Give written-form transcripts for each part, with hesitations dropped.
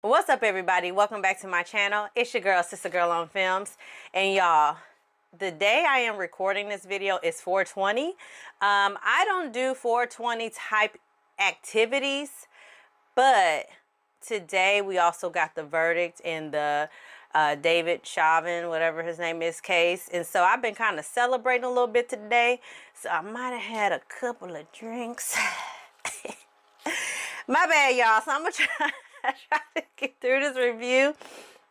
What's up, everybody? Welcome back to my channel. It's your girl, Sista Gurl on Films. And y'all, the day I am recording this video is 420. I don't do 420 type activities, but today we also got the verdict in the David Chauvin, whatever his name is, case. And so I've been kind of celebrating a little bit today. So I might have had a couple of drinks. My bad, y'all. So I'm going to try to get through this review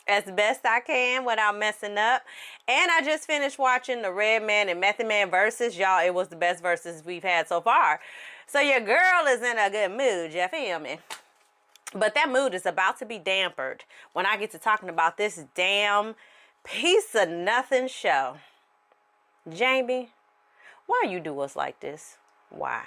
as best I can without messing up. And I just finished watching the Redman and Method Man versus. Y'all, it was the best versus we've had so far. So your girl is in a good mood, you feel me? But that mood is about to be dampened when I get to talking about this damn piece of nothing show. Jamie, why you do us like this? Why?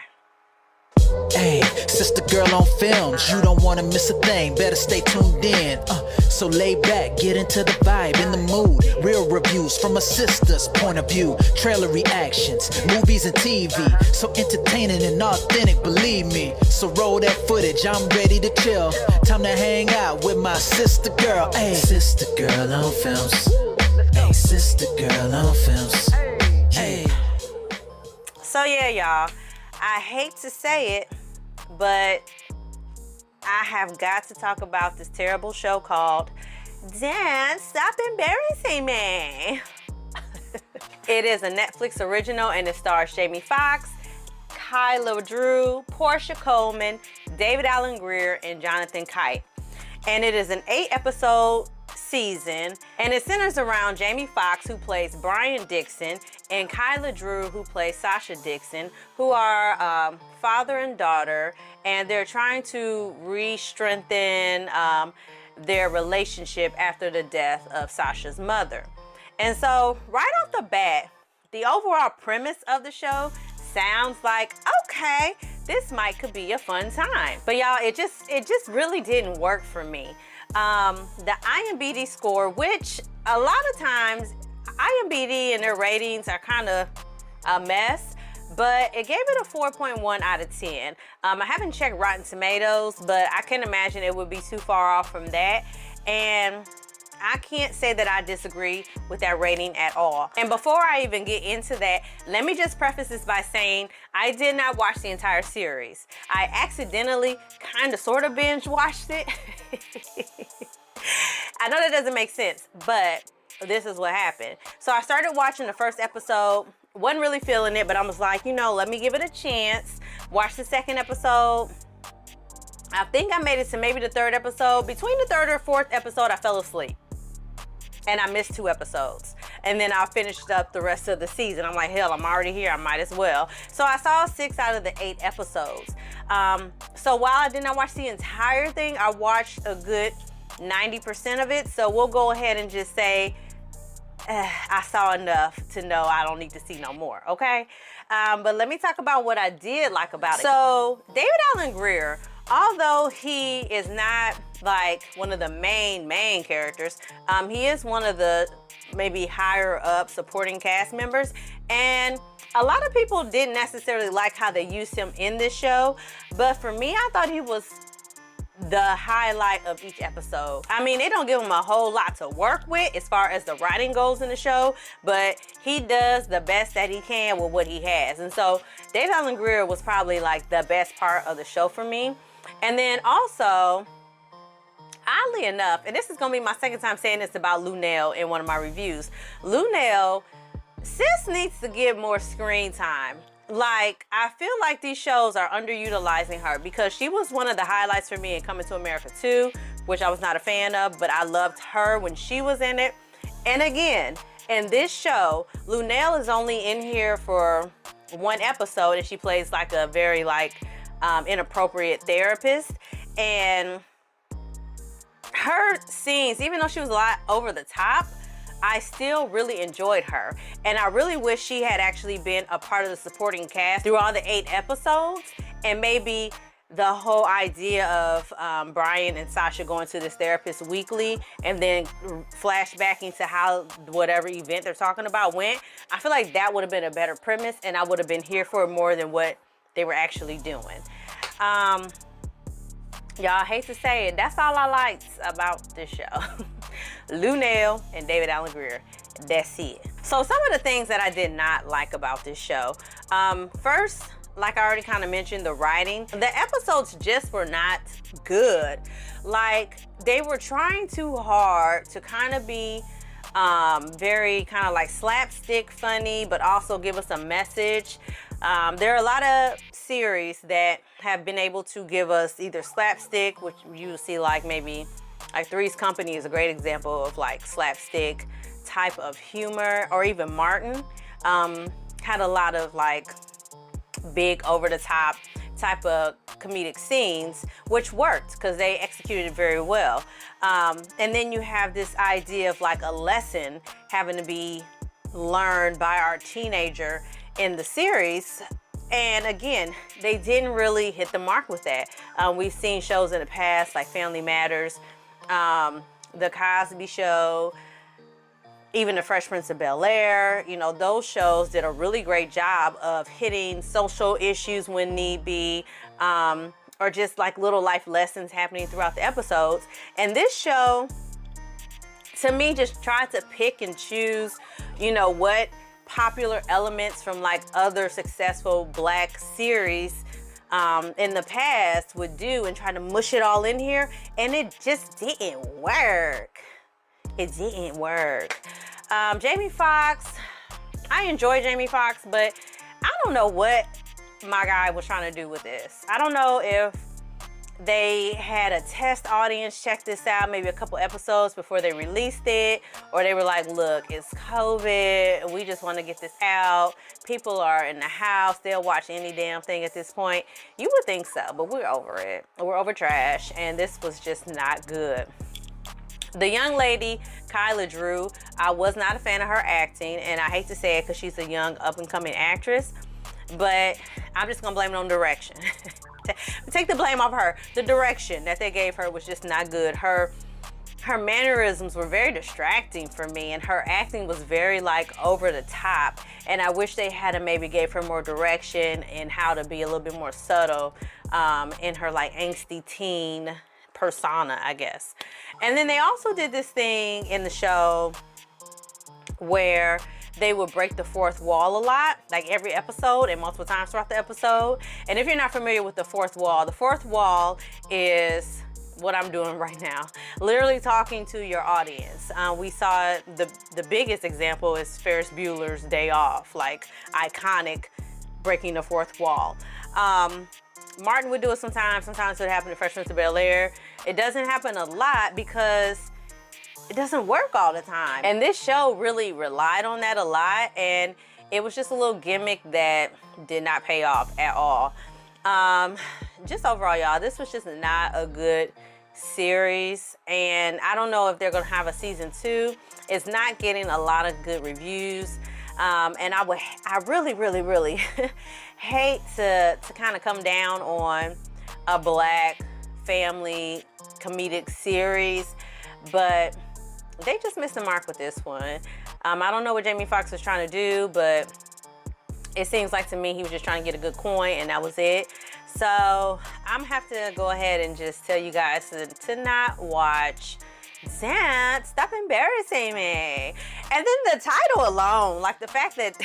Hey, Sister Gurl on Films, you don't want to miss a thing, better stay tuned in. So lay back, get into the vibe, in the mood. Real reviews from a sister's point of view. Trailer reactions, movies and TV. So entertaining and authentic, believe me. So roll that footage, I'm ready to chill. Time to hang out with my sister girl. Hey, Sister Gurl on Films. Hey, Sister Gurl on Films. Hey. So yeah, y'all. I hate to say it, but I have got to talk about this terrible show called Dad, Stop Embarrassing Me. It is a Netflix original and it stars Jamie Foxx, Kyla Drew, Portia Coleman, David Alan Grier, and Jonathan Kite. And it is an 8-episode season, and it centers around Jamie Foxx, who plays Brian Dixon, and Kyla Drew, who plays Sasha Dixon, who are father and daughter, and they're trying to re-strengthen their relationship after the death of Sasha's mother. And so right off the bat, the overall premise of the show sounds like, okay, this could be a fun time. But y'all, it just really didn't work for me. The IMDb score, which a lot of times IMDb and their ratings are kind of a mess, but it gave it a 4.1 out of 10. I haven't checked Rotten Tomatoes, but I can imagine it would be too far off from that. And I can't say that I disagree with that rating at all. And before I even get into that, let me just preface this by saying I did not watch the entire series. I accidentally kind of sort of binge watched it. I know that doesn't make sense, but this is what happened. So I started watching the first episode, wasn't really feeling it, but I was like, you know, let me give it a chance. Watch the second episode. I think I made it to maybe the third episode. Between the third or fourth episode, I fell asleep. And I missed 2 episodes. And then I finished up the rest of the season. I'm like, hell, I'm already here, I might as well. So I saw 6 out of the 8 episodes. So while I did not watch the entire thing, I watched a good 90% of it. So we'll go ahead and just say, I saw enough to know I don't need to see no more, okay? But let me talk about what I did like about it. So David Alan Grier, although he is not like one of the main characters, he is one of the maybe higher up supporting cast members. And a lot of people didn't necessarily like how they used him in this show. But for me, I thought he was the highlight of each episode. I mean, they don't give him a whole lot to work with as far as the writing goes in the show, but he does the best that he can with what he has. And so David Alan Grier was probably like the best part of the show for me. And then also, oddly enough, and this is gonna be my second time saying this about Lunel in one of my reviews, Lunel, sis needs to get more screen time. Like, I feel like these shows are underutilizing her because she was one of the highlights for me in Coming to America 2, which I was not a fan of, but I loved her when she was in it. And again, in this show, Lunel is only in here for 1 episode, and she plays like a very inappropriate therapist. And her scenes, even though she was a lot over the top, I still really enjoyed her. And I really wish she had actually been a part of the supporting cast through all the 8 episodes. And maybe the whole idea of Brian and Sasha going to this therapist weekly and then flashbacking to how whatever event they're talking about went, I feel like that would have been a better premise, and I would have been here for it more than what they were actually doing. Y'all, I hate to say it, that's all I liked about this show. Lunel and David Alan Grier. That's it. So some of the things that I did not like about this show. First, like I already kind of mentioned, the writing. The episodes just were not good. Like, they were trying too hard to kind of be very kind of like slapstick funny, but also give us a message. There are a lot of series that have been able to give us either slapstick, which you see like maybe like Three's Company is a great example of like slapstick type of humor, or even Martin had a lot of like big over the top type of comedic scenes, which worked because they executed it very well. And then you have this idea of like a lesson having to be learned by our teenager in the series. And again, they didn't really hit the mark with that. We've seen shows in the past like Family Matters, The Cosby Show, even The Fresh Prince of Bel-Air. You know, those shows did a really great job of hitting social issues when need be, or just like little life lessons happening throughout the episodes. And this show, to me, just tried to pick and choose, you know, what popular elements from like other successful Black series in the past would do and try to mush it all in here, and it just didn't work. It didn't work. Jamie Foxx, I enjoy Jamie Foxx, but I don't know what my guy was trying to do with this. I don't know if they had a test audience check this out maybe a couple episodes before they released it, or they were like, look, it's COVID, we just want to get this out. People are in the house, they'll watch any damn thing at this point. You would think so, but we're over it. We're over trash, and this was just not good. The young lady, Kyla Drew, I was not a fan of her acting, and I hate to say it because she's a young up-and-coming actress, but I'm just gonna blame it on direction. Take the blame off her. The direction that they gave her was just not good. Her mannerisms were very distracting for me, and her acting was very like over the top, and I wish they had maybe gave her more direction and how to be a little bit more subtle in her like angsty teen persona, I guess. And then they also did this thing in the show where they would break the fourth wall a lot, like every episode and multiple times throughout the episode. And if you're not familiar with the fourth wall is what I'm doing right now, literally talking to your audience. We saw the biggest example is Ferris Bueller's Day Off, like iconic breaking the fourth wall. Martin would do it sometimes it would happen to Fresh Prince of Bel-Air. It doesn't happen a lot because it doesn't work all the time. And this show really relied on that a lot, and it was just a little gimmick that did not pay off at all. Just overall, y'all, this was just not a good series, and I don't know if they're gonna have a season 2. It's not getting a lot of good reviews, and I really hate to kind of come down on a Black family comedic series, but they just missed the mark with this one. I don't know what Jamie Foxx was trying to do, but it seems like to me he was just trying to get a good coin, and that was it. So I'm gonna have to go ahead and just tell you guys to not watch that. Stop embarrassing me. And then the title alone, like the fact that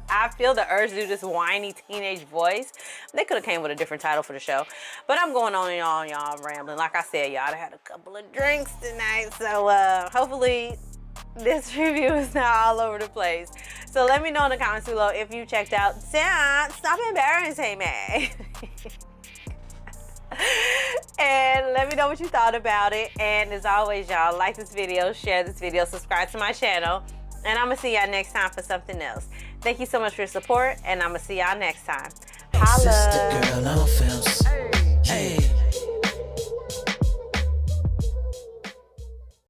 I feel the urge to do this whiny teenage voice. They could have came with a different title for the show. But I'm going on and on, y'all, rambling. Like I said, y'all, I had a couple of drinks tonight. So hopefully this review is not all over the place. So let me know in the comments below if you checked out Stop Embarrassing Me. And let me know what you thought about it. And as always, y'all, like this video, share this video, subscribe to my channel. And I'm gonna see y'all next time for something else. Thank you so much for your support, and I'm gonna see y'all next time. Holla. Sista Gurl on films. Hey.